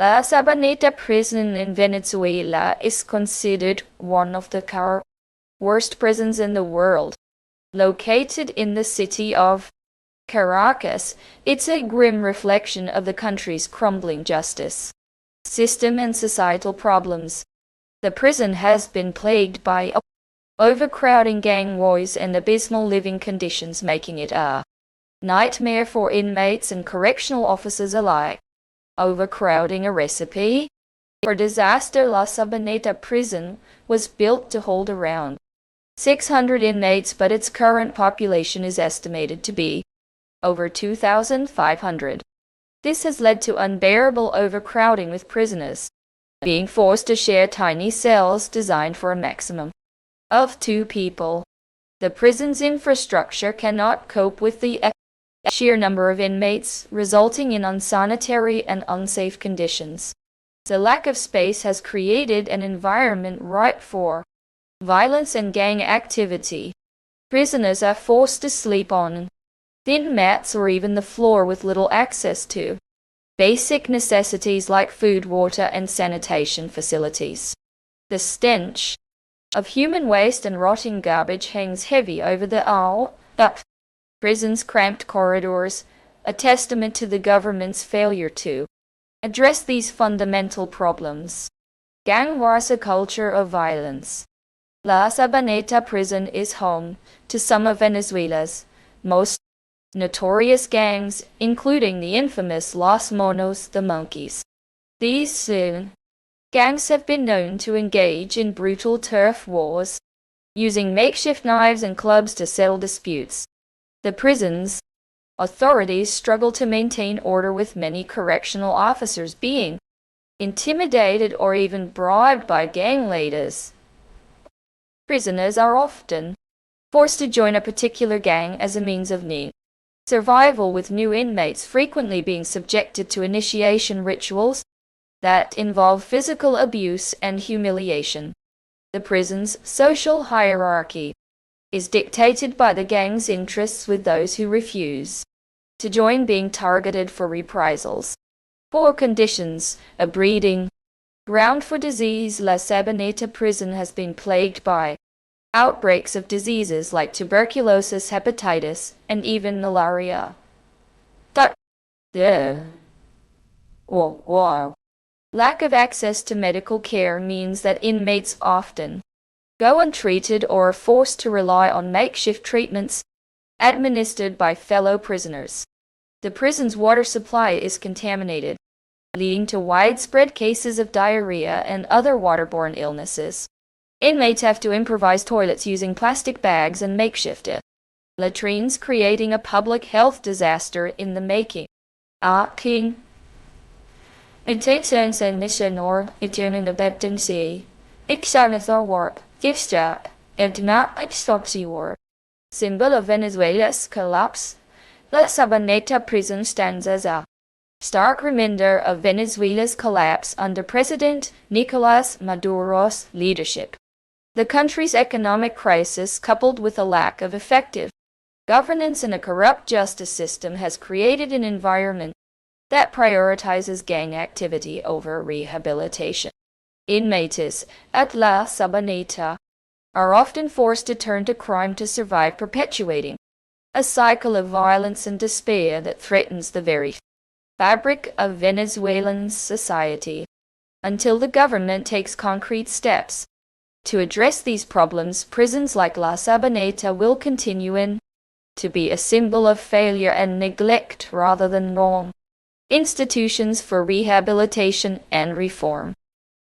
La Sabaneta prison in Venezuela is considered one of the worst prisons in the world. Located in the city of Caracas, it's a grim reflection of the country's crumbling justice system and societal problems. The prison has been plagued by overcrowding, gang wars, and abysmal living conditions, making it a nightmare for inmates and correctional officers alike. Overcrowding, a recipe for disaster. La Sabaneta prison was built to hold around 600 inmates, but its current population is estimated to be over 2,500. This has led to unbearable overcrowding, with prisoners being forced to share tiny cells designed for a maximum of 2 people. The prison's infrastructure cannot cope with the sheer number of inmates, resulting in unsanitary and unsafe conditions. The lack of space has created an environment ripe for violence and gang activity. Prisoners are forced to sleep on thin mats or even the floor, with little access to basic necessities like food, water, and sanitation facilities. The stench of human waste and rotting garbage hangs heavy over the prison's cramped corridors, a testament to the government's failure to address these fundamental problems. Gang wars, a culture of violence. La Sabaneta prison is home to some of Venezuela's most notorious gangs, including the infamous Los Monos, the Monkeys. These gangs have been known to engage in brutal turf wars, using makeshift knives and clubs to settle disputes. The prison's authorities struggle to maintain order, with many correctional officers being intimidated or even bribed by gang leaders. Prisoners are often forced to join a particular gang as a means of survival, with new inmates frequently being subjected to initiation rituals that involve physical abuse and humiliation. The prison's social hierarchy is dictated by the gang's interests, with those who refuse to join being targeted for reprisals. Poor conditions, a breeding ground for disease. La Sabaneta prison has been plagued by outbreaks of diseases like tuberculosis, hepatitis, and even malaria. Lack of access to medical care means that inmates often go untreated or are forced to rely on makeshift treatments administered by fellow prisoners. The prison's water supply is contaminated, leading to widespread cases of diarrhea and other waterborne illnesses. Inmates have to improvise toilets using plastic bags and makeshift latrines, creating a public health disaster in the making. Intentions and mission or dependency. Examiner work, gift and not war. Symbol of Venezuela's collapse. La Sabaneta prison stands as a stark reminder of Venezuela's collapse under President Nicolás Maduro's leadership. The country's economic crisis, coupled with a lack of effective governance and a corrupt justice system, has created an environment that prioritizes gang activity over rehabilitation. Inmates at La Sabaneta are often forced to turn to crime to survive, perpetuating a cycle of violence and despair that threatens the very fabric of Venezuelan society. Until the government takes concrete steps to address these problems, prisons like La Sabaneta will continue to be a symbol of failure and neglect rather than institutions for rehabilitation and reform.